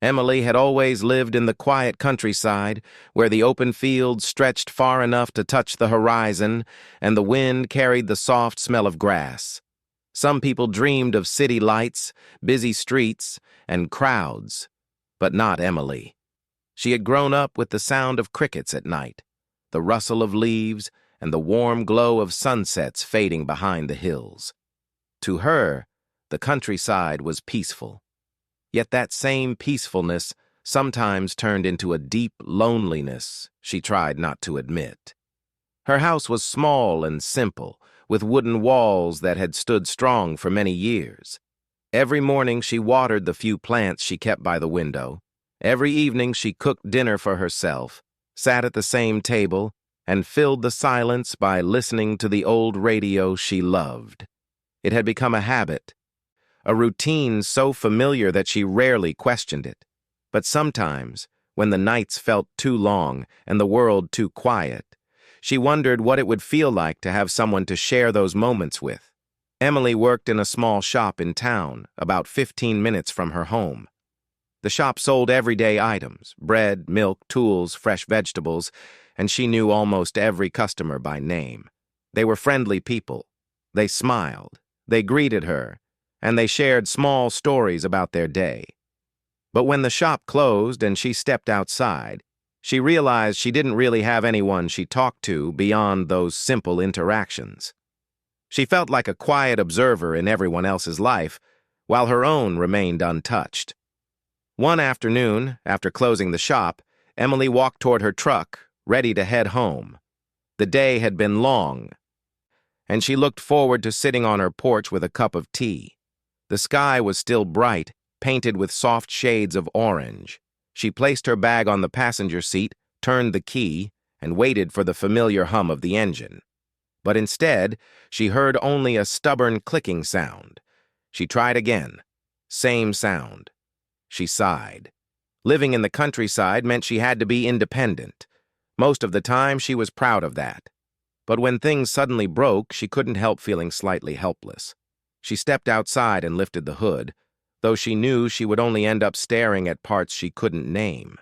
Emily had always lived in the quiet countryside, where the open fields stretched far enough to touch the horizon, and the wind carried the soft smell of grass. Some people dreamed of city lights, busy streets, and crowds, but not Emily. She had grown up with the sound of crickets at night, the rustle of leaves, and the warm glow of sunsets fading behind the hills. To her, the countryside was peaceful. Yet that same peacefulness sometimes turned into a deep loneliness she tried not to admit. Her house was small and simple, with wooden walls that had stood strong for many years. Every morning she watered the few plants she kept by the window. Every evening she cooked dinner for herself, sat at the same table, and filled the silence by listening to the old radio she loved. It had become a habit, a routine so familiar that she rarely questioned it. But sometimes, when the nights felt too long and the world too quiet, she wondered what it would feel like to have someone to share those moments with. Emily worked in a small shop in town, about 15 minutes from her home. The shop sold everyday items, bread, milk, tools, fresh vegetables, and she knew almost every customer by name. They were friendly people. They smiled. They greeted her, and they shared small stories about their day. But when the shop closed and she stepped outside, she realized she didn't really have anyone she talked to beyond those simple interactions. She felt like a quiet observer in everyone else's life, while her own remained untouched. One afternoon, after closing the shop, Emily walked toward her truck, ready to head home. The day had been long, and she looked forward to sitting on her porch with a cup of tea. The sky was still bright, painted with soft shades of orange. She placed her bag on the passenger seat, turned the key, and waited for the familiar hum of the engine. But instead, she heard only a stubborn clicking sound. She tried again. Same sound. She sighed. Living in the countryside meant she had to be independent. Most of the time, she was proud of that. But when things suddenly broke, she couldn't help feeling slightly helpless. She stepped outside and lifted the hood, though she knew she would only end up staring at parts she couldn't name.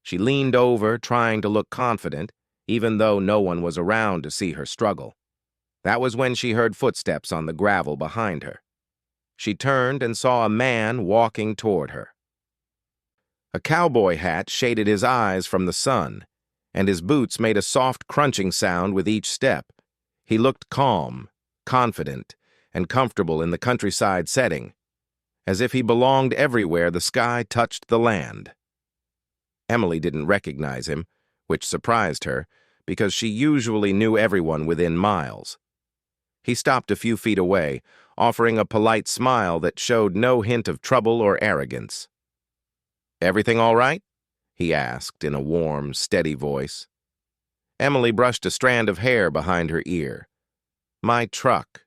She leaned over, trying to look confident, even though no one was around to see her struggle. That was when she heard footsteps on the gravel behind her. She turned and saw a man walking toward her. A cowboy hat shaded his eyes from the sun, and his boots made a soft crunching sound with each step. He looked calm, confident, and comfortable in the countryside setting, as if he belonged everywhere the sky touched the land. Emily didn't recognize him, which surprised her, because she usually knew everyone within miles. He stopped a few feet away, offering a polite smile that showed no hint of trouble or arrogance. "Everything all right?" he asked in a warm, steady voice. Emily brushed a strand of hair behind her ear. "My truck.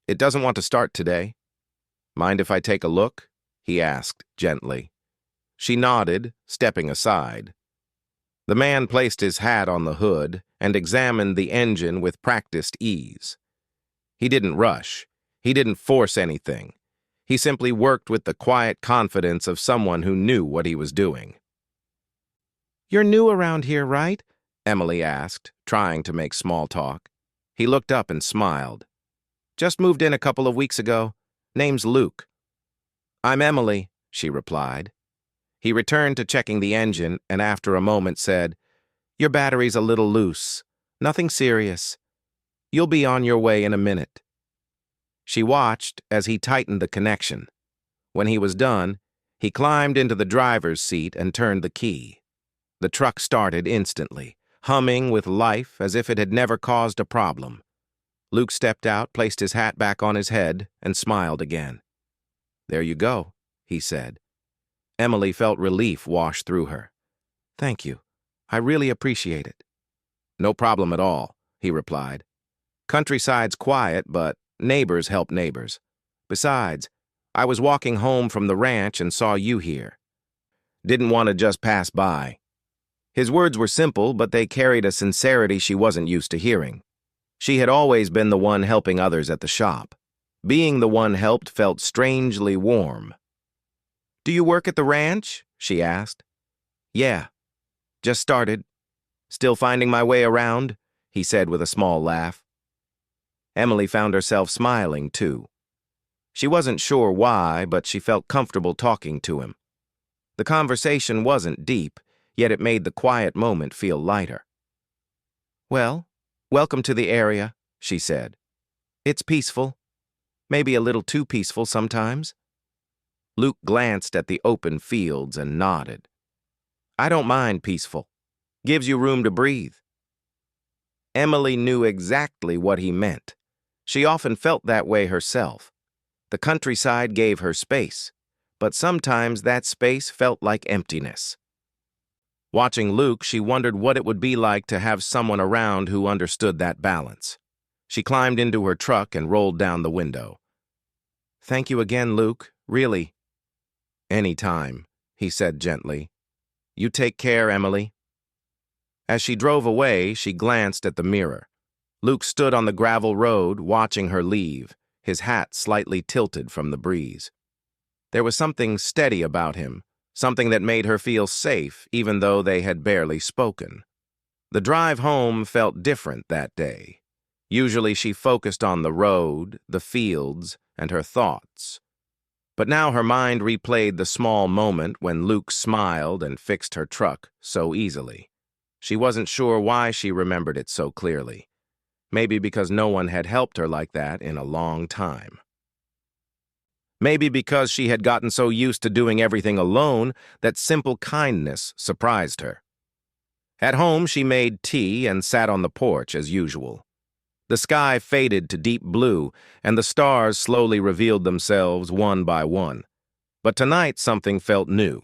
It doesn't want to start today. Mind if I take a look?" he asked gently. She nodded, stepping aside. The man placed his hat on the hood and examined the engine with practiced ease. He didn't rush. He didn't force anything. He simply worked with the quiet confidence of someone who knew what he was doing. "You're new around here, right?" Emily asked, trying to make small talk. He looked up and smiled. "Just moved in a couple of weeks ago. Name's Luke." "I'm Emily," she replied. He returned to checking the engine and after a moment said, "Your battery's a little loose. Nothing serious. You'll be on your way in a minute." She watched as he tightened the connection. When he was done, he climbed into the driver's seat and turned the key. The truck started instantly, humming with life as if it had never caused a problem. Luke stepped out, placed his hat back on his head, and smiled again. "There you go," he said. Emily felt relief wash through her. "Thank you. I really appreciate it." "No problem at all," he replied. "Countryside's quiet, but neighbors help neighbors. Besides, I was walking home from the ranch and saw you here. Didn't want to just pass by." His words were simple, but they carried a sincerity she wasn't used to hearing. She had always been the one helping others at the shop. Being the one helped felt strangely warm. "Do you work at the ranch?" she asked. Yeah, just started. Still finding my way around, he said with a small laugh. Emily found herself smiling, too. She wasn't sure why, but she felt comfortable talking to him. The conversation wasn't deep, yet it made the quiet moment feel lighter. Well, welcome to the area, she said. It's peaceful. Maybe a little too peaceful sometimes. Luke glanced at the open fields and nodded. I don't mind peaceful. Gives you room to breathe. Emily knew exactly what he meant. She often felt that way herself. The countryside gave her space, but sometimes that space felt like emptiness. Watching Luke, she wondered what it would be like to have someone around who understood that balance. She climbed into her truck and rolled down the window. Thank you again, Luke, really. Any time, he said gently. You take care, Emily. As she drove away, she glanced at the mirror. Luke stood on the gravel road, watching her leave, his hat slightly tilted from the breeze. There was something steady about him, something that made her feel safe, even though they had barely spoken. The drive home felt different that day. Usually she focused on the road, the fields, and her thoughts. But now her mind replayed the small moment when Luke smiled and fixed her truck so easily. She wasn't sure why she remembered it so clearly. Maybe because no one had helped her like that in a long time. Maybe because she had gotten so used to doing everything alone that simple kindness surprised her. At home, she made tea and sat on the porch as usual. The sky faded to deep blue, and the stars slowly revealed themselves one by one. But tonight something felt new.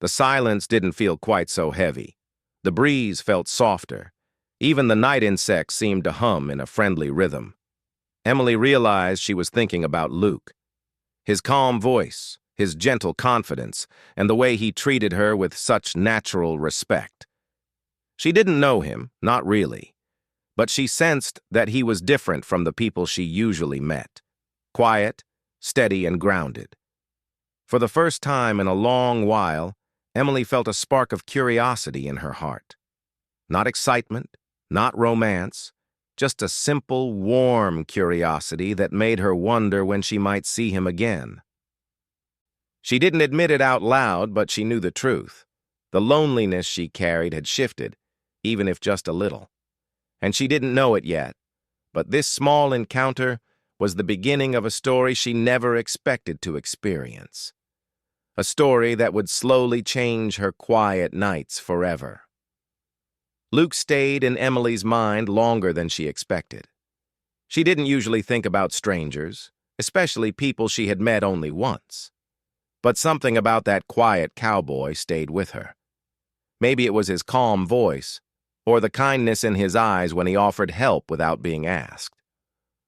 The silence didn't feel quite so heavy. The breeze felt softer. Even the night insects seemed to hum in a friendly rhythm. Emily realized she was thinking about Luke. His calm voice, his gentle confidence, and the way he treated her with such natural respect. She didn't know him, not really, but she sensed that he was different from the people she usually met. Quiet, steady, and grounded. For the first time in a long while, Emily felt a spark of curiosity in her heart. Not excitement, not romance, just a simple, warm curiosity that made her wonder when she might see him again. She didn't admit it out loud, but she knew the truth. The loneliness she carried had shifted, even if just a little. And she didn't know it yet, but this small encounter was the beginning of a story she never expected to experience. A story that would slowly change her quiet nights forever. Luke stayed in Emily's mind longer than she expected. She didn't usually think about strangers, especially people she had met only once. But something about that quiet cowboy stayed with her. Maybe it was his calm voice, or the kindness in his eyes when he offered help without being asked.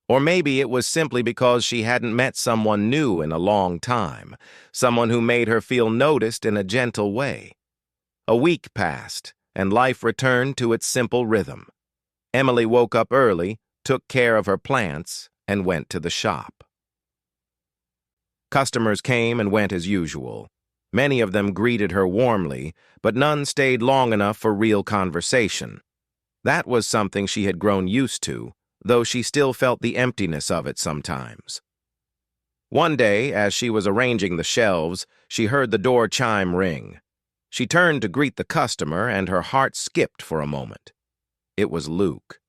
Or maybe it was simply because she hadn't met someone new in a long time, someone who made her feel noticed in a gentle way. A week passed, and life returned to its simple rhythm. Emily woke up early, took care of her plants, and went to the shop. Customers came and went as usual. Many of them greeted her warmly, but none stayed long enough for real conversation. That was something she had grown used to, though she still felt the emptiness of it sometimes. One day, as she was arranging the shelves, she heard the door chime ring. She turned to greet the customer, and her heart skipped for a moment. It was Luke.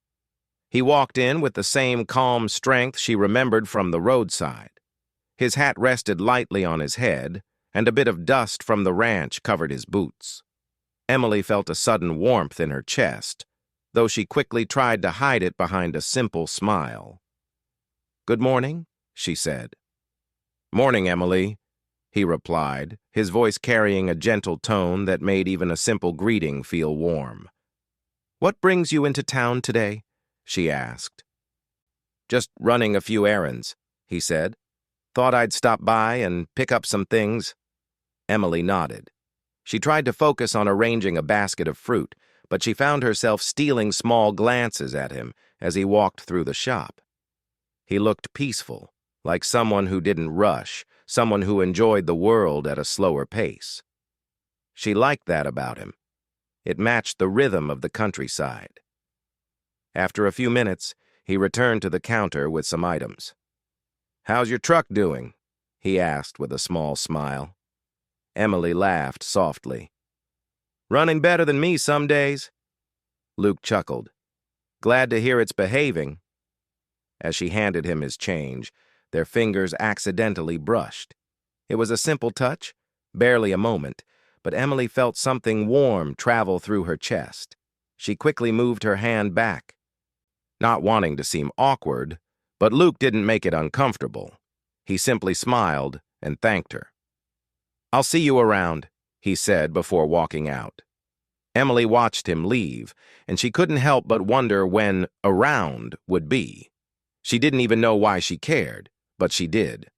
He walked in with the same calm strength she remembered from the roadside. His hat rested lightly on his head, and a bit of dust from the ranch covered his boots. Emily felt a sudden warmth in her chest, though she quickly tried to hide it behind a simple smile. "Good morning," she said. "Morning, Emily," he replied, his voice carrying a gentle tone that made even a simple greeting feel warm. "What brings you into town today?" she asked. "Just running a few errands," he said. "Thought I'd stop by and pick up some things." Emily nodded. She tried to focus on arranging a basket of fruit, but she found herself stealing small glances at him as he walked through the shop. He looked peaceful, like someone who didn't rush, someone who enjoyed the world at a slower pace. She liked that about him. It matched the rhythm of the countryside. After a few minutes, he returned to the counter with some items. "How's your truck doing?" he asked with a small smile. Emily laughed softly. "Running better than me some days." Luke chuckled. "Glad to hear it's behaving." As she handed him his change, their fingers accidentally brushed. It was a simple touch, barely a moment, but Emily felt something warm travel through her chest. She quickly moved her hand back, not wanting to seem awkward, but Luke didn't make it uncomfortable. He simply smiled and thanked her. "I'll see you around," he said before walking out. Emily watched him leave, and she couldn't help but wonder when around would be. She didn't even know why she cared, but she did.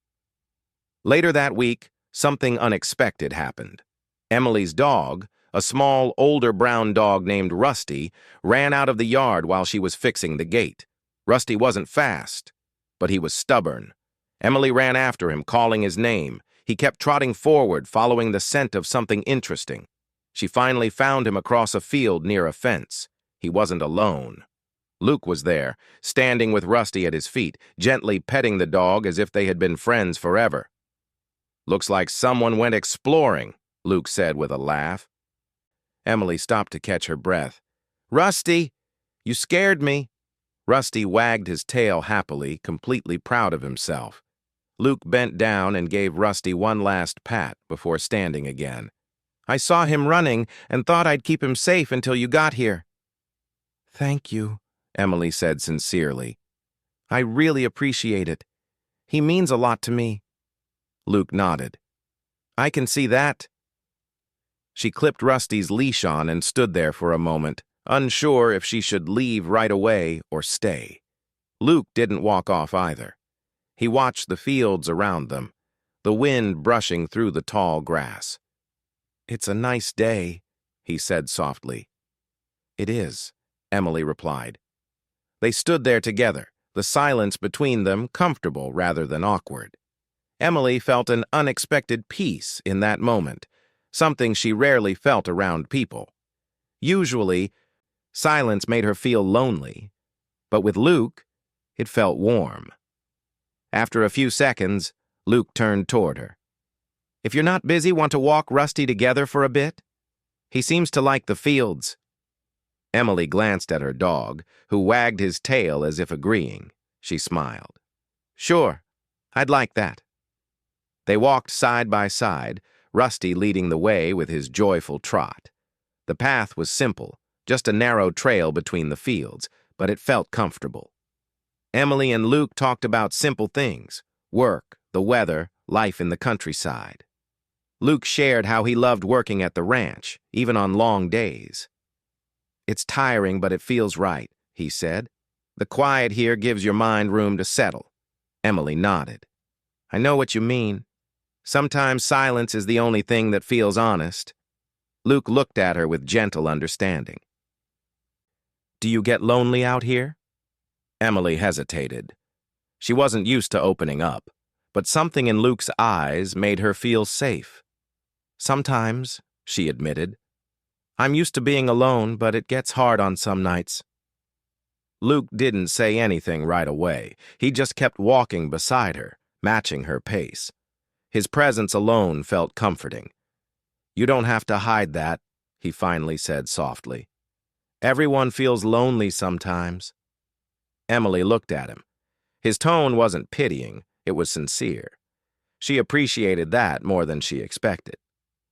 Later that week, something unexpected happened. Emily's dog, a small, older brown dog named Rusty, ran out of the yard while she was fixing the gate. Rusty wasn't fast, but he was stubborn. Emily ran after him, calling his name. He kept trotting forward, following the scent of something interesting. She finally found him across a field near a fence. He wasn't alone. Luke was there, standing with Rusty at his feet, gently petting the dog as if they had been friends forever. "Looks like someone went exploring," Luke said with a laugh. Emily stopped to catch her breath. "Rusty, you scared me." Rusty wagged his tail happily, completely proud of himself. Luke bent down and gave Rusty one last pat before standing again. "I saw him running and thought I'd keep him safe until you got here." "Thank you," Emily said sincerely. "I really appreciate it. He means a lot to me." Luke nodded. "I can see that." She clipped Rusty's leash on and stood there for a moment, unsure if she should leave right away or stay. Luke didn't walk off either. He watched the fields around them, the wind brushing through the tall grass. "It's a nice day," he said softly. "It is," Emily replied. They stood there together, the silence between them comfortable rather than awkward. Emily felt an unexpected peace in that moment, something she rarely felt around people. Usually, silence made her feel lonely, but with Luke, it felt warm. After a few seconds, Luke turned toward her. "If you're not busy, want to walk Rusty together for a bit? He seems to like the fields." Emily glanced at her dog, who wagged his tail as if agreeing. She smiled. "Sure, I'd like that." They walked side by side, Rusty leading the way with his joyful trot. The path was simple, just a narrow trail between the fields, but it felt comfortable. Emily and Luke talked about simple things: work, the weather, life in the countryside. Luke shared how he loved working at the ranch, even on long days. "It's tiring, but it feels right," he said. "The quiet here gives your mind room to settle." Emily nodded. "I know what you mean. Sometimes silence is the only thing that feels honest." Luke looked at her with gentle understanding. "Do you get lonely out here?" Emily hesitated. She wasn't used to opening up, but something in Luke's eyes made her feel safe. "Sometimes," she admitted. "I'm used to being alone, but it gets hard on some nights." Luke didn't say anything right away. He just kept walking beside her, matching her pace. His presence alone felt comforting. "You don't have to hide that," he finally said softly. "Everyone feels lonely sometimes." Emily looked at him. His tone wasn't pitying, it was sincere. She appreciated that more than she expected.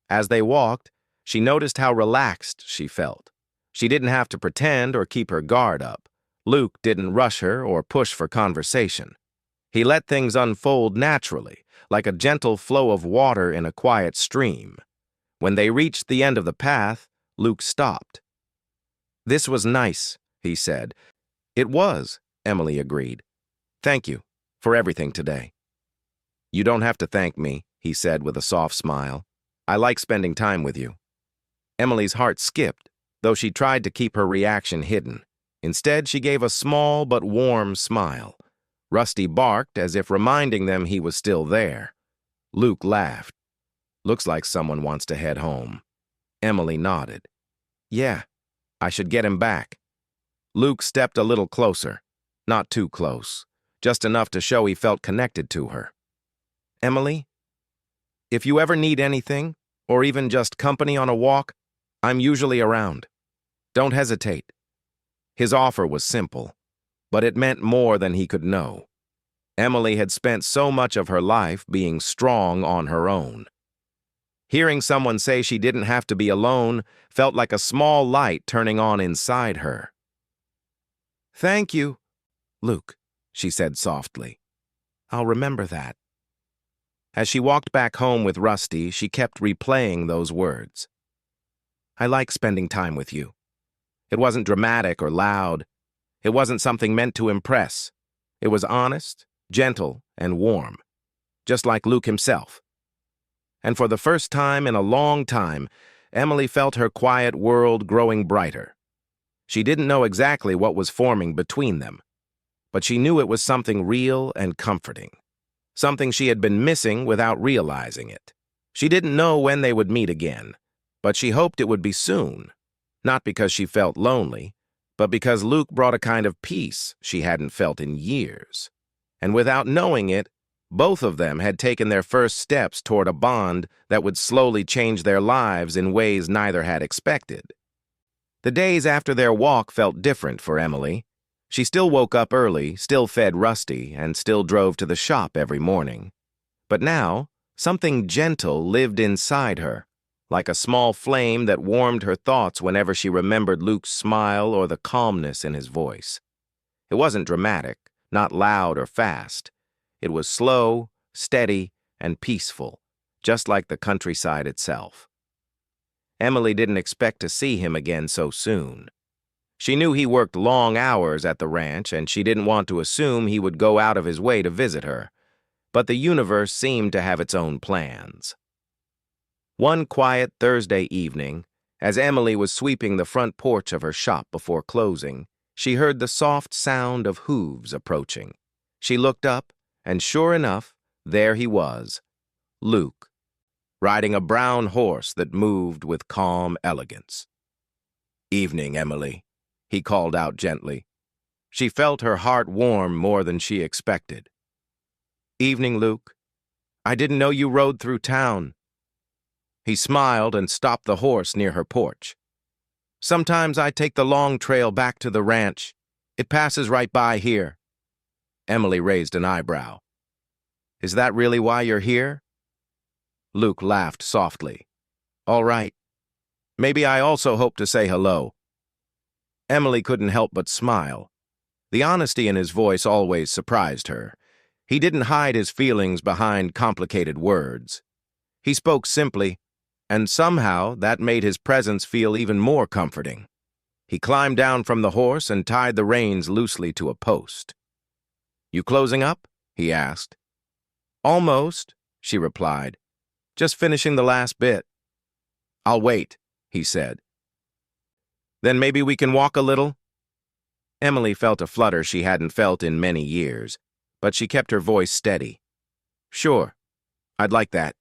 As they walked, she noticed how relaxed she felt. She didn't have to pretend or keep her guard up. Luke didn't rush her or push for conversation. He let things unfold naturally, like a gentle flow of water in a quiet stream. When they reached the end of the path, Luke stopped. "This was nice," he said. "It was," Emily agreed. "Thank you for everything today." "You don't have to thank me," he said with a soft smile. "I like spending time with you." Emily's heart skipped, though she tried to keep her reaction hidden. Instead, she gave a small but warm smile. Rusty barked as if reminding them he was still there. Luke laughed. "Looks like someone wants to head home." Emily nodded. Yeah, I should get him back. Luke stepped a little closer. Not too close, just enough to show he felt connected to her. Emily, if you ever need anything, or even just company on a walk, I'm usually around. Don't hesitate. His offer was simple, but it meant more than he could know. Emily had spent so much of her life being strong on her own. Hearing someone say she didn't have to be alone felt like a small light turning on inside her. Thank you, Luke, she said softly. I'll remember that. As she walked back home with Rusty, she kept replaying those words. I like spending time with you. It wasn't dramatic or loud. It wasn't something meant to impress. It was honest, gentle, and warm, just like Luke himself. And for the first time in a long time, Emily felt her quiet world growing brighter. She didn't know exactly what was forming between them, but she knew it was something real and comforting, something she had been missing without realizing it. She didn't know when they would meet again, but she hoped it would be soon, not because she felt lonely, but because Luke brought a kind of peace she hadn't felt in years. And without knowing it, both of them had taken their first steps toward a bond that would slowly change their lives in ways neither had expected. The days after their walk felt different for Emily. She still woke up early, still fed Rusty, and still drove to the shop every morning. But now, something gentle lived inside her, like a small flame that warmed her thoughts whenever she remembered Luke's smile or the calmness in his voice. It wasn't dramatic, not loud or fast. It was slow, steady, and peaceful, just like the countryside itself. Emily didn't expect to see him again so soon. She knew he worked long hours at the ranch, and she didn't want to assume he would go out of his way to visit her. But the universe seemed to have its own plans. One quiet Thursday evening, as Emily was sweeping the front porch of her shop before closing, she heard the soft sound of hooves approaching. She looked up, and sure enough, there he was, Luke, riding a brown horse that moved with calm elegance. Evening, Emily, he called out gently. She felt her heart warm more than she expected. Evening, Luke. I didn't know you rode through town. He smiled and stopped the horse near her porch. Sometimes I take the long trail back to the ranch. It passes right by here. Emily raised an eyebrow. Is that really why you're here? Luke laughed softly. All right. Maybe I also hope to say hello. Emily couldn't help but smile. The honesty in his voice always surprised her. He didn't hide his feelings behind complicated words. He spoke simply, and somehow that made his presence feel even more comforting. He climbed down from the horse and tied the reins loosely to a post. You closing up? He asked. Almost, she replied. Just finishing the last bit. I'll wait, he said. Then maybe we can walk a little? Emily felt a flutter she hadn't felt in many years, but she kept her voice steady. Sure, I'd like that.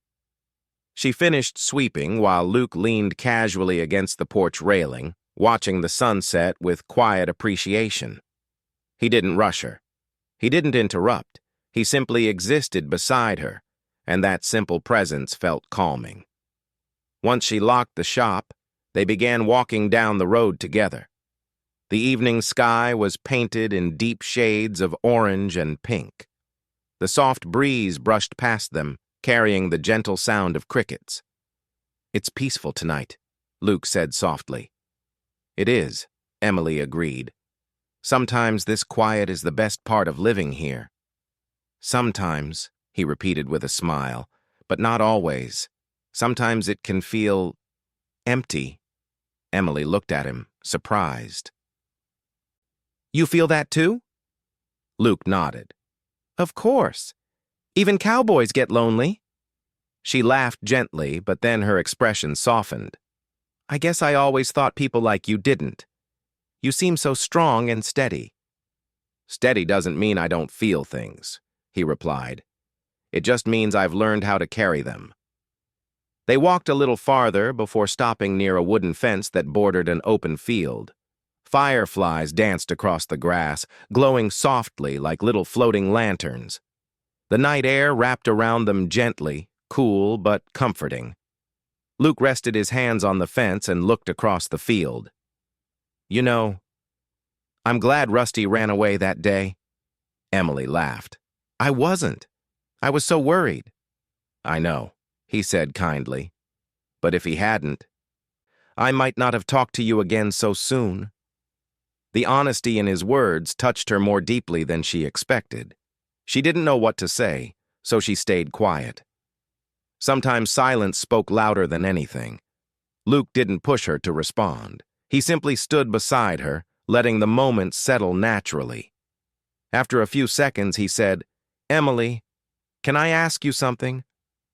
She finished sweeping while Luke leaned casually against the porch railing, watching the sunset with quiet appreciation. He didn't rush her. He didn't interrupt. He simply existed beside her, and that simple presence felt calming. Once she locked the shop, they began walking down the road together. The evening sky was painted in deep shades of orange and pink. The soft breeze brushed past them, carrying the gentle sound of crickets. It's peaceful tonight, Luke said softly. It is, Emily agreed. Sometimes this quiet is the best part of living here. Sometimes, he repeated with a smile, but not always. Sometimes it can feel empty. Emily looked at him, surprised. You feel that too? Luke nodded. Of course. Even cowboys get lonely. She laughed gently, but then her expression softened. I guess I always thought people like you didn't. You seem so strong and steady. Steady doesn't mean I don't feel things, he replied. It just means I've learned how to carry them. They walked a little farther before stopping near a wooden fence that bordered an open field. Fireflies danced across the grass, glowing softly like little floating lanterns. The night air wrapped around them gently, cool but comforting. Luke rested his hands on the fence and looked across the field. "You know, I'm glad Rusty ran away that day." Emily laughed. "I wasn't. I was so worried." "I know," he said kindly. "But if he hadn't, I might not have talked to you again so soon." The honesty in his words touched her more deeply than she expected. She didn't know what to say, so she stayed quiet. Sometimes silence spoke louder than anything. Luke didn't push her to respond. He simply stood beside her, letting the moment settle naturally. After a few seconds, he said, "Emily, can I ask you something?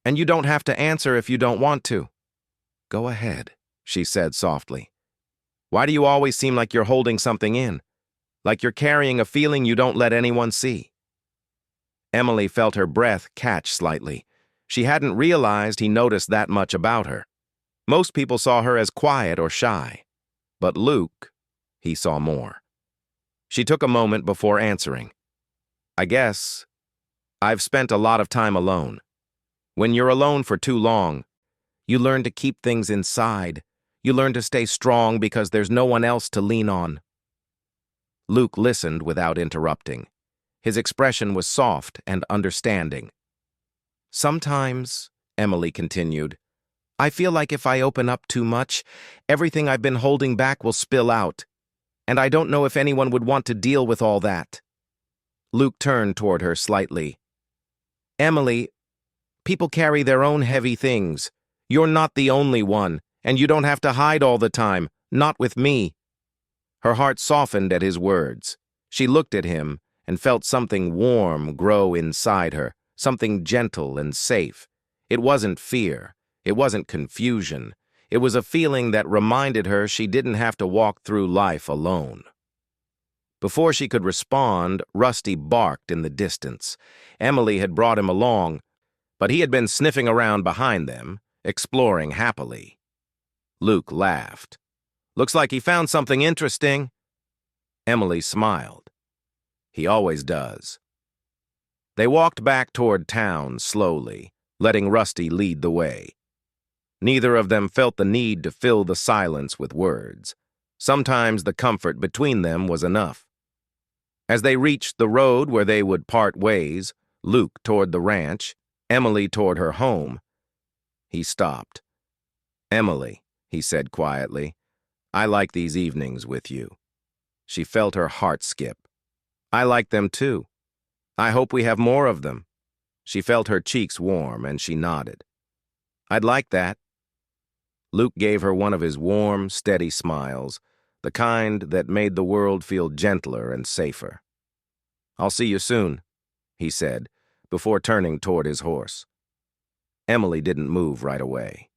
And you don't have to answer if you don't want to." "Go ahead," she said softly. "Why do you always seem like you're holding something in? Like you're carrying a feeling you don't let anyone see?" Emily felt her breath catch slightly. She hadn't realized he noticed that much about her. Most people saw her as quiet or shy. But Luke, he saw more. She took a moment before answering. "I guess I've spent a lot of time alone. When you're alone for too long, you learn to keep things inside. You learn to stay strong because there's no one else to lean on." Luke listened without interrupting. His expression was soft and understanding. "Sometimes," Emily continued, "I feel like if I open up too much, everything I've been holding back will spill out. And I don't know if anyone would want to deal with all that." Luke turned toward her slightly. "Emily, people carry their own heavy things. You're not the only one, and you don't have to hide all the time, not with me." Her heart softened at his words. She looked at him and felt something warm grow inside her, something gentle and safe. It wasn't fear. It wasn't confusion. It was a feeling that reminded her she didn't have to walk through life alone. Before she could respond, Rusty barked in the distance. Emily had brought him along, but he had been sniffing around behind them, exploring happily. Luke laughed. "Looks like he found something interesting." Emily smiled. "He always does." They walked back toward town slowly, letting Rusty lead the way. Neither of them felt the need to fill the silence with words. Sometimes the comfort between them was enough. As they reached the road where they would part ways, Luke toward the ranch, Emily toward her home, he stopped. "Emily," he said quietly, "I like these evenings with you." She felt her heart skip. "I like them too. I hope we have more of them." She felt her cheeks warm, and she nodded. "I'd like that." Luke gave her one of his warm, steady smiles, the kind that made the world feel gentler and safer. "I'll see you soon," he said, before turning toward his horse. Emily didn't move right away.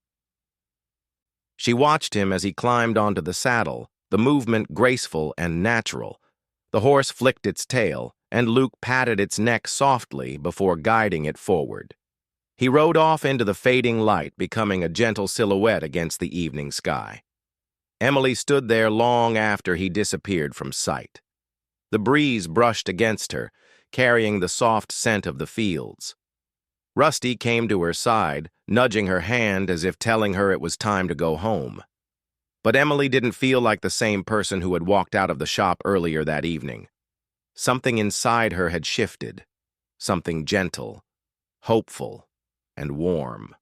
She watched him as he climbed onto the saddle, the movement graceful and natural. The horse flicked its tail, and Luke patted its neck softly before guiding it forward. He rode off into the fading light, becoming a gentle silhouette against the evening sky. Emily stood there long after he disappeared from sight. The breeze brushed against her, carrying the soft scent of the fields. Rusty came to her side, nudging her hand as if telling her it was time to go home. But Emily didn't feel like the same person who had walked out of the shop earlier that evening. Something inside her had shifted, something gentle, hopeful, and warm.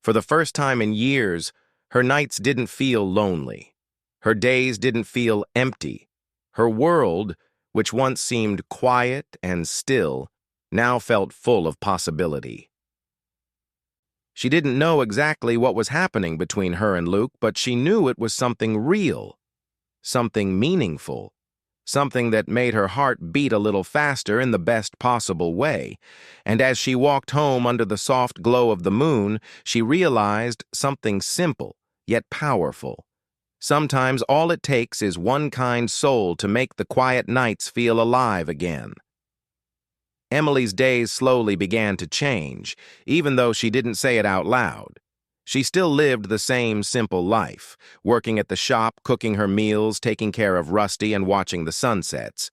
For the first time in years, her nights didn't feel lonely. Her days didn't feel empty. Her world, which once seemed quiet and still, now felt full of possibility. She didn't know exactly what was happening between her and Luke, but she knew it was something real, something meaningful, something that made her heart beat a little faster in the best possible way. And as she walked home under the soft glow of the moon, she realized something simple, yet powerful. Sometimes all it takes is one kind soul to make the quiet nights feel alive again. Emily's days slowly began to change, even though she didn't say it out loud. She still lived the same simple life, working at the shop, cooking her meals, taking care of Rusty, and watching the sunsets.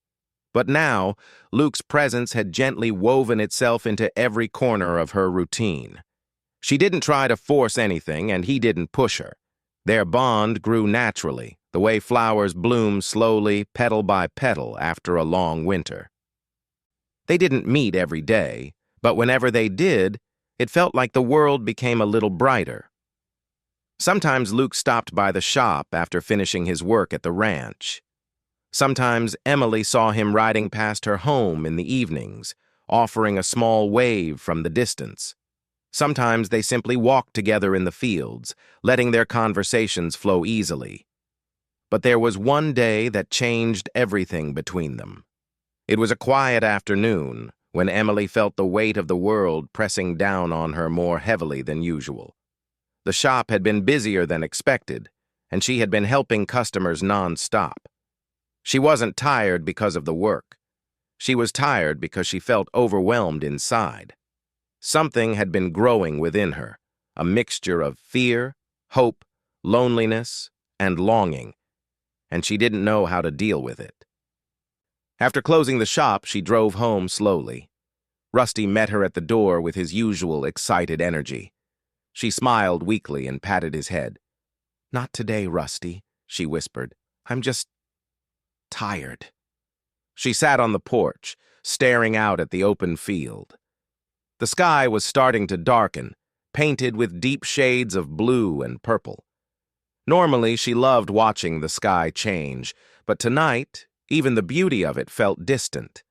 But now, Luke's presence had gently woven itself into every corner of her routine. She didn't try to force anything, and he didn't push her. Their bond grew naturally, the way flowers bloom slowly, petal by petal, after a long winter. They didn't meet every day, but whenever they did, it felt like the world became a little brighter. Sometimes Luke stopped by the shop after finishing his work at the ranch. Sometimes Emily saw him riding past her home in the evenings, offering a small wave from the distance. Sometimes they simply walked together in the fields, letting their conversations flow easily. But there was one day that changed everything between them. It was a quiet afternoon when Emily felt the weight of the world pressing down on her more heavily than usual. The shop had been busier than expected, and she had been helping customers non-stop. She wasn't tired because of the work. She was tired because she felt overwhelmed inside. Something had been growing within her, a mixture of fear, hope, loneliness, and longing, and she didn't know how to deal with it. After closing the shop, she drove home slowly. Rusty met her at the door with his usual excited energy. She smiled weakly and patted his head. "Not today, Rusty," she whispered. "I'm just tired." She sat on the porch, staring out at the open field. The sky was starting to darken, painted with deep shades of blue and purple. Normally, she loved watching the sky change, but tonight, even the beauty of it felt distant.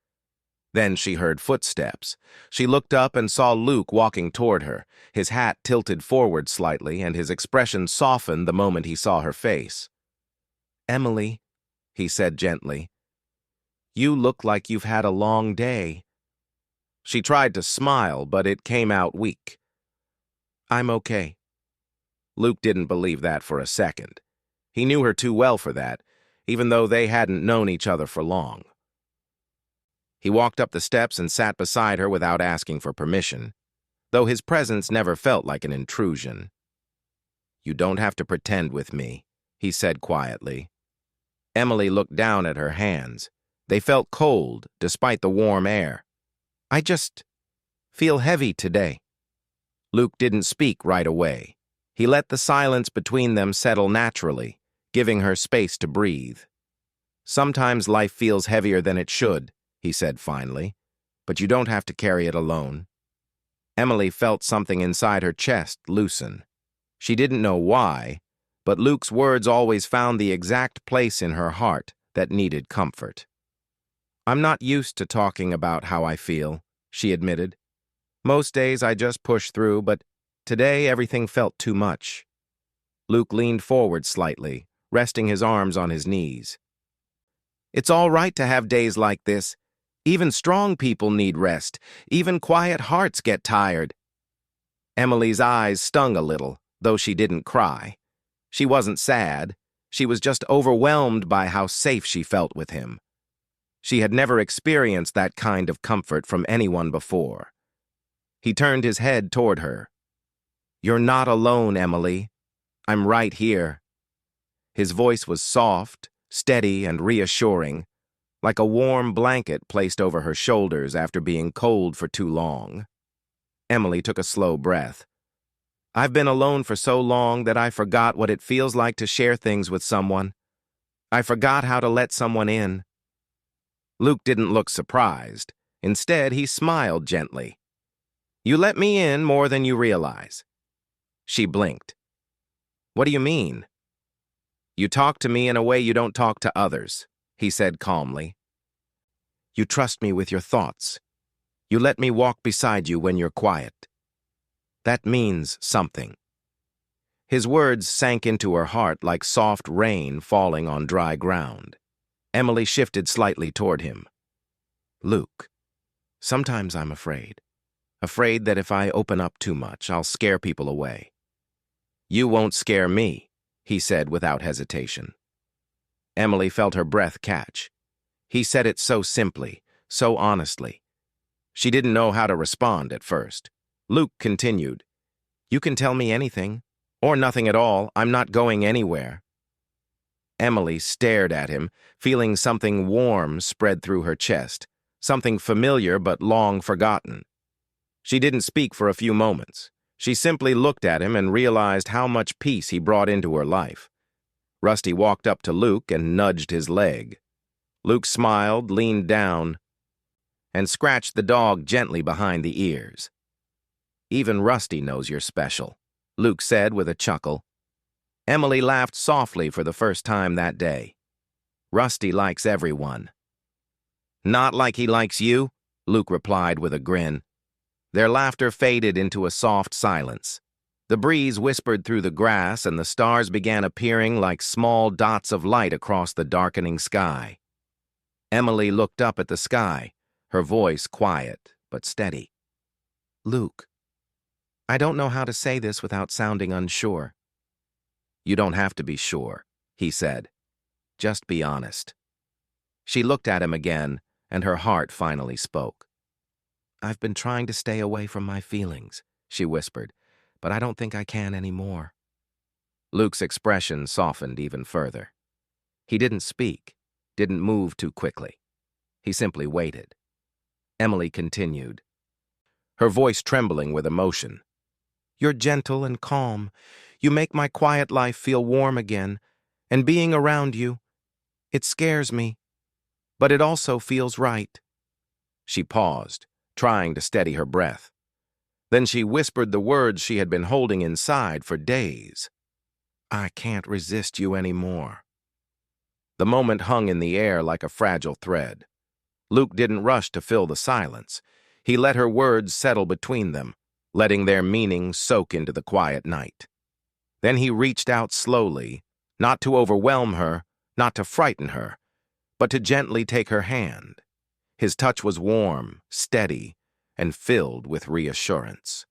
Then she heard footsteps. She looked up and saw Luke walking toward her, his hat tilted forward slightly, and his expression softened the moment he saw her face. "Emily," he said gently, "you look like you've had a long day." She tried to smile, but it came out weak. "I'm okay." Luke didn't believe that for a second. He knew her too well for that, even though they hadn't known each other for long. He walked up the steps and sat beside her without asking for permission, though his presence never felt like an intrusion. "You don't have to pretend with me," he said quietly. Emily looked down at her hands. They felt cold, despite the warm air. "I just feel heavy today." Luke didn't speak right away. He let the silence between them settle naturally, giving her space to breathe. "Sometimes life feels heavier than it should," he said finally, "but you don't have to carry it alone." Emily felt something inside her chest loosen. She didn't know why, but Luke's words always found the exact place in her heart that needed comfort. "I'm not used to talking about how I feel," she admitted. "Most days I just push through, but today everything felt too much." Luke leaned forward slightly, resting his arms on his knees. "It's all right to have days like this. Even strong people need rest. Even quiet hearts get tired." Emily's eyes stung a little, though she didn't cry. She wasn't sad. She was just overwhelmed by how safe she felt with him. She had never experienced that kind of comfort from anyone before. He turned his head toward her. "You're not alone, Emily. I'm right here." His voice was soft, steady, and reassuring, like a warm blanket placed over her shoulders after being cold for too long. Emily took a slow breath. "I've been alone for so long that I forgot what it feels like to share things with someone. I forgot how to let someone in." Luke didn't look surprised. Instead, he smiled gently. "You let me in more than you realize." She blinked. "What do you mean?" "You talk to me in a way you don't talk to others," he said calmly. "You trust me with your thoughts. You let me walk beside you when you're quiet. That means something." His words sank into her heart like soft rain falling on dry ground. Emily shifted slightly toward him. "Luke, sometimes I'm afraid. Afraid that if I open up too much, I'll scare people away." "You won't scare me," he said without hesitation. Emily felt her breath catch. He said it so simply, so honestly. She didn't know how to respond at first. Luke continued, "You can tell me anything. Or nothing at all. I'm not going anywhere. Emily stared at him, feeling something warm spread through her chest, something familiar but long forgotten. She didn't speak for a few moments. She simply looked at him and realized how much peace he brought into her life. Rusty walked up to Luke and nudged his leg. Luke smiled, leaned down, and scratched the dog gently behind the ears. "Even Rusty knows you're special," Luke said with a chuckle. Emily laughed softly for the first time that day. "Rusty likes everyone." "Not like he likes you," Luke replied with a grin. Their laughter faded into a soft silence. The breeze whispered through the grass and the stars began appearing like small dots of light across the darkening sky. Emily looked up at the sky, her voice quiet but steady. "Luke, I don't know how to say this without sounding unsure." "You don't have to be sure," he said. "Just be honest." She looked at him again, and her heart finally spoke. "I've been trying to stay away from my feelings," she whispered, "but I don't think I can anymore." Luke's expression softened even further. He didn't speak, didn't move too quickly. He simply waited. Emily continued, her voice trembling with emotion. "You're gentle and calm. You make my quiet life feel warm again, and being around you, it scares me, but it also feels right." She paused, trying to steady her breath. Then she whispered the words she had been holding inside for days. "I can't resist you anymore." The moment hung in the air like a fragile thread. Luke didn't rush to fill the silence. He let her words settle between them, letting their meaning soak into the quiet night. Then he reached out slowly, not to overwhelm her, not to frighten her, but to gently take her hand. His touch was warm, steady, and filled with reassurance.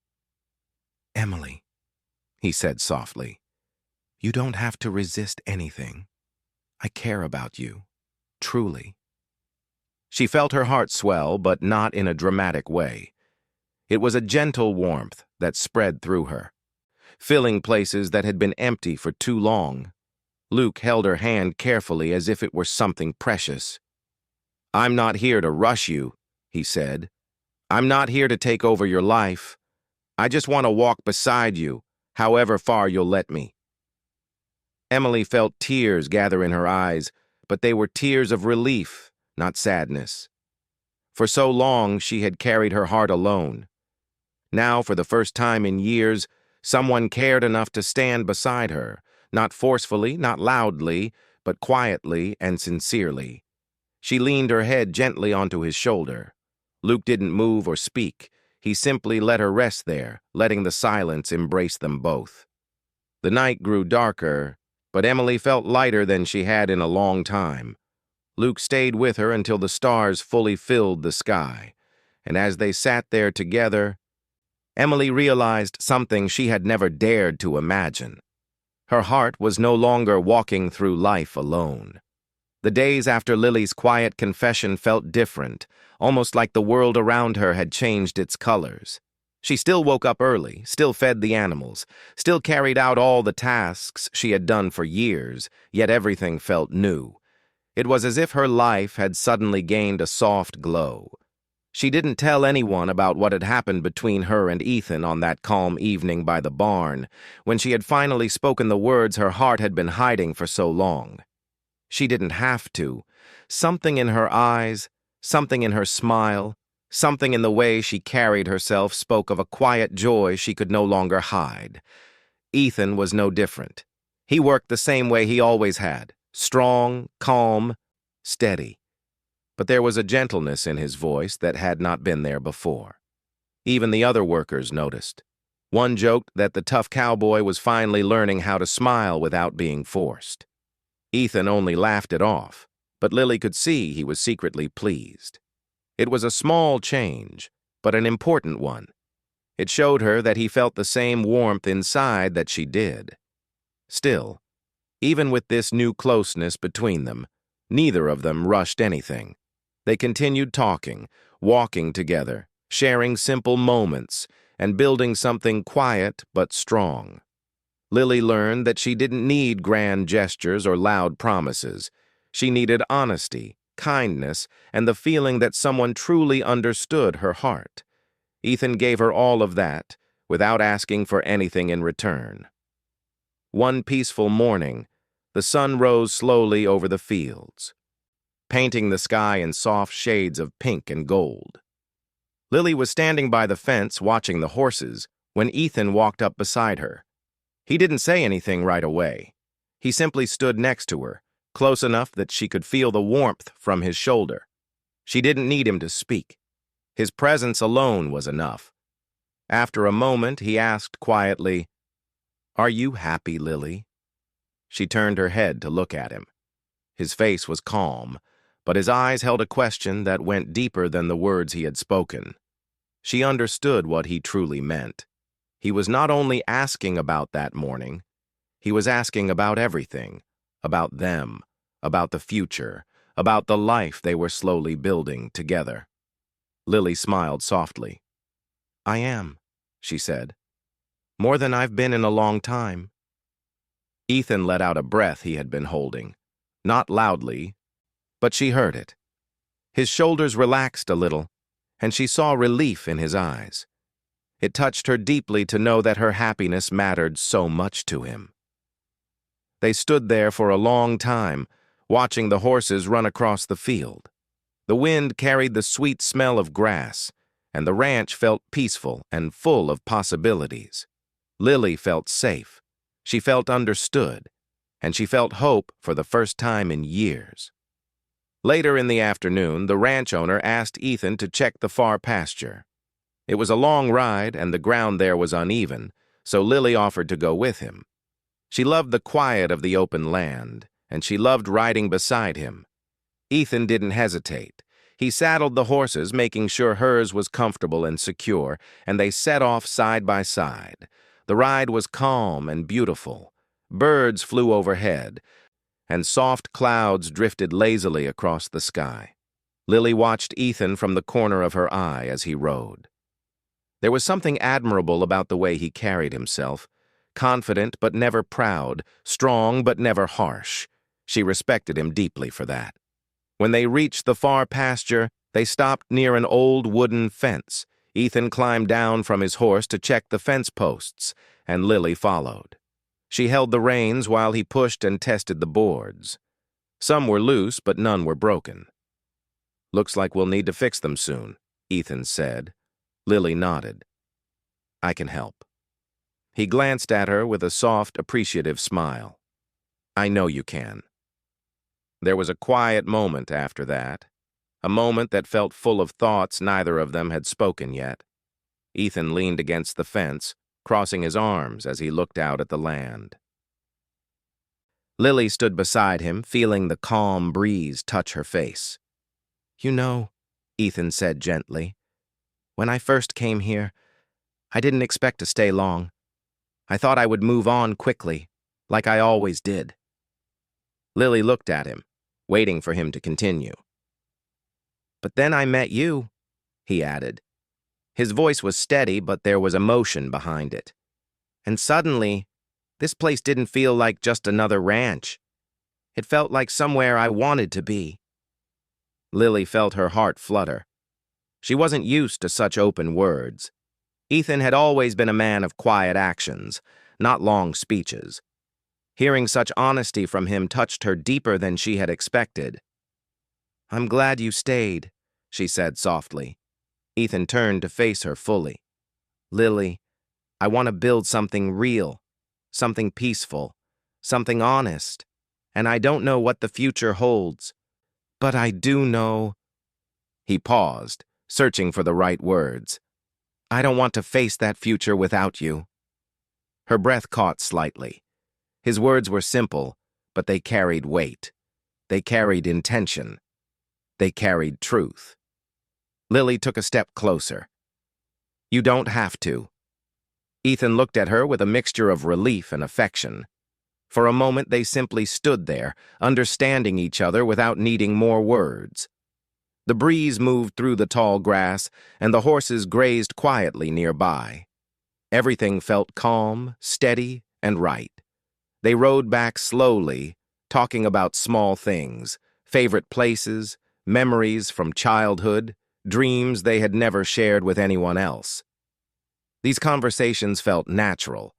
"Emily," he said softly, "you don't have to resist anything. I care about you, truly." She felt her heart swell, but not in a dramatic way. It was a gentle warmth that spread through her, filling places that had been empty for too long. Luke held her hand carefully as if it were something precious. "I'm not here to rush you," he said. "I'm not here to take over your life. I just want to walk beside you, however far you'll let me." Emily felt tears gather in her eyes, but they were tears of relief, not sadness. For so long, she had carried her heart alone. Now, for the first time in years, someone cared enough to stand beside her, not forcefully, not loudly, but quietly and sincerely. She leaned her head gently onto his shoulder. Luke didn't move or speak. He simply let her rest there, letting the silence embrace them both. The night grew darker, but Emily felt lighter than she had in a long time. Luke stayed with her until the stars fully filled the sky, and as they sat there together, Emily realized something she had never dared to imagine. Her heart was no longer walking through life alone. The days after Lily's quiet confession felt different, almost like the world around her had changed its colors. She still woke up early, still fed the animals, still carried out all the tasks she had done for years, yet everything felt new. It was as if her life had suddenly gained a soft glow. She didn't tell anyone about what had happened between her and Ethan on that calm evening by the barn, when she had finally spoken the words her heart had been hiding for so long. She didn't have to. Something in her eyes, something in her smile, something in the way she carried herself spoke of a quiet joy she could no longer hide. Ethan was no different. He worked the same way he always had, strong, calm, steady. But there was a gentleness in his voice that had not been there before. Even the other workers noticed. One joked that the tough cowboy was finally learning how to smile without being forced. Ethan only laughed it off, but Lily could see he was secretly pleased. It was a small change, but an important one. It showed her that he felt the same warmth inside that she did. Still, even with this new closeness between them, neither of them rushed anything. They continued talking, walking together, sharing simple moments, and building something quiet but strong. Lily learned that she didn't need grand gestures or loud promises. She needed honesty, kindness, and the feeling that someone truly understood her heart. Ethan gave her all of that, without asking for anything in return. One peaceful morning, the sun rose slowly over the fields, painting the sky in soft shades of pink and gold. Lily was standing by the fence watching the horses when Ethan walked up beside her. He didn't say anything right away. He simply stood next to her, close enough that she could feel the warmth from his shoulder. She didn't need him to speak. His presence alone was enough. After a moment, he asked quietly, "Are you happy, Lily?" She turned her head to look at him. His face was calm, but his eyes held a question that went deeper than the words he had spoken. She understood what he truly meant. He was not only asking about that morning, he was asking about everything, about them, about the future, about the life they were slowly building together. Lily smiled softly. "I am," she said. "More than I've been in a long time." Ethan let out a breath he had been holding, not loudly, but she heard it. His shoulders relaxed a little, and she saw relief in his eyes. It touched her deeply to know that her happiness mattered so much to him. They stood there for a long time, watching the horses run across the field. The wind carried the sweet smell of grass, and the ranch felt peaceful and full of possibilities. Lily felt safe. She felt understood, and she felt hope for the first time in years. Later in the afternoon, the ranch owner asked Ethan to check the far pasture. It was a long ride, and the ground there was uneven, so Lily offered to go with him. She loved the quiet of the open land, and she loved riding beside him. Ethan didn't hesitate. He saddled the horses, making sure hers was comfortable and secure, and they set off side by side. The ride was calm and beautiful. Birds flew overhead, and soft clouds drifted lazily across the sky. Lily watched Ethan from the corner of her eye as he rode. There was something admirable about the way he carried himself, confident but never proud, strong but never harsh. She respected him deeply for that. When they reached the far pasture, they stopped near an old wooden fence. Ethan climbed down from his horse to check the fence posts, and Lily followed. She held the reins while he pushed and tested the boards. Some were loose, but none were broken. "Looks like we'll need to fix them soon," Ethan said. Lily nodded. "I can help." He glanced at her with a soft, appreciative smile. "I know you can." There was a quiet moment after that, a moment that felt full of thoughts neither of them had spoken yet. Ethan leaned against the fence, crossing his arms as he looked out at the land. Lily stood beside him, feeling the calm breeze touch her face. "You know," Ethan said gently, "when I first came here, I didn't expect to stay long. I thought I would move on quickly, like I always did." Lily looked at him, waiting for him to continue. "But then I met you," he added. His voice was steady, but there was emotion behind it. "And suddenly, this place didn't feel like just another ranch. It felt like somewhere I wanted to be." Lily felt her heart flutter. She wasn't used to such open words. Ethan had always been a man of quiet actions, not long speeches. Hearing such honesty from him touched her deeper than she had expected. "I'm glad you stayed," she said softly. Ethan turned to face her fully. "Lily, I want to build something real, something peaceful, something honest, and I don't know what the future holds. But I do know—" He paused, searching for the right words. "I don't want to face that future without you." Her breath caught slightly. His words were simple, but they carried weight. They carried intention. They carried truth. Lily took a step closer. "You don't have to." Ethan looked at her with a mixture of relief and affection. For a moment they simply stood there, understanding each other without needing more words. The breeze moved through the tall grass, and the horses grazed quietly nearby. Everything felt calm, steady, and right. They rode back slowly, talking about small things, favorite places, memories from childhood, dreams they had never shared with anyone else. These conversations felt natural.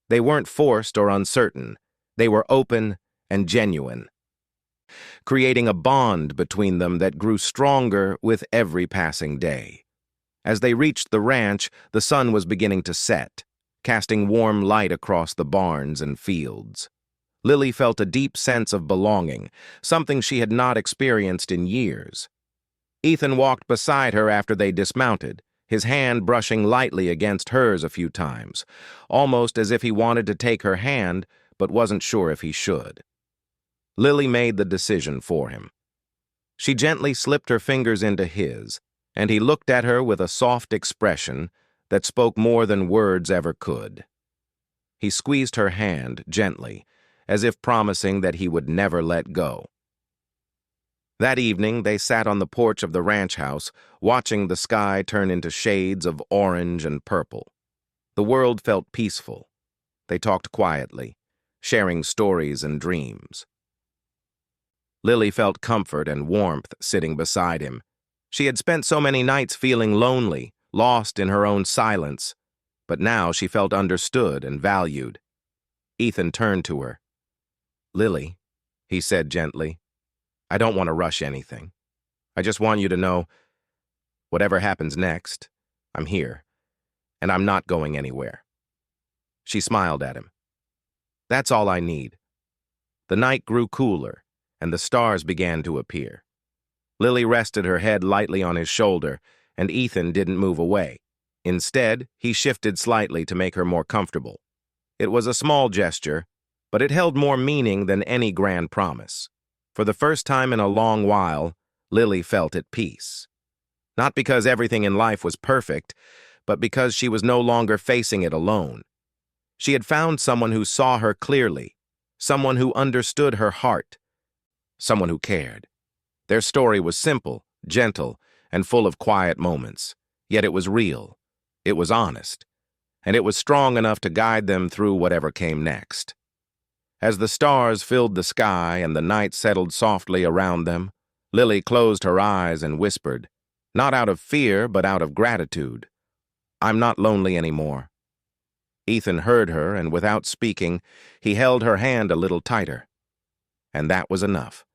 They weren't forced or uncertain. They were open and genuine, creating a bond between them that grew stronger with every passing day. As they reached the ranch, the sun was beginning to set, casting warm light across the barns and fields. Lily felt a deep sense of belonging, something she had not experienced in years. Ethan walked beside her after they dismounted, his hand brushing lightly against hers a few times, almost as if he wanted to take her hand but wasn't sure if he should. Lily made the decision for him. She gently slipped her fingers into his, and he looked at her with a soft expression that spoke more than words ever could. He squeezed her hand gently, as if promising that he would never let go. That evening, they sat on the porch of the ranch house, watching the sky turn into shades of orange and purple. The world felt peaceful. They talked quietly, sharing stories and dreams. Lily felt comfort and warmth sitting beside him. She had spent so many nights feeling lonely, lost in her own silence, but now she felt understood and valued. Ethan turned to her. "Lily," he said gently, "I don't want to rush anything. I just want you to know, whatever happens next, I'm here, and I'm not going anywhere." She smiled at him. "That's all I need." The night grew cooler, and the stars began to appear. Lily rested her head lightly on his shoulder, and Ethan didn't move away. Instead, he shifted slightly to make her more comfortable. It was a small gesture, but it held more meaning than any grand promise. For the first time in a long while, Lily felt at peace. Not because everything in life was perfect, but because she was no longer facing it alone. She had found someone who saw her clearly, someone who understood her heart, someone who cared. Their story was simple, gentle, and full of quiet moments, yet it was real, it was honest, and it was strong enough to guide them through whatever came next. As the stars filled the sky and the night settled softly around them, Lily closed her eyes and whispered, not out of fear but out of gratitude, "I'm not lonely anymore." Ethan heard her, and without speaking, he held her hand a little tighter. And that was enough.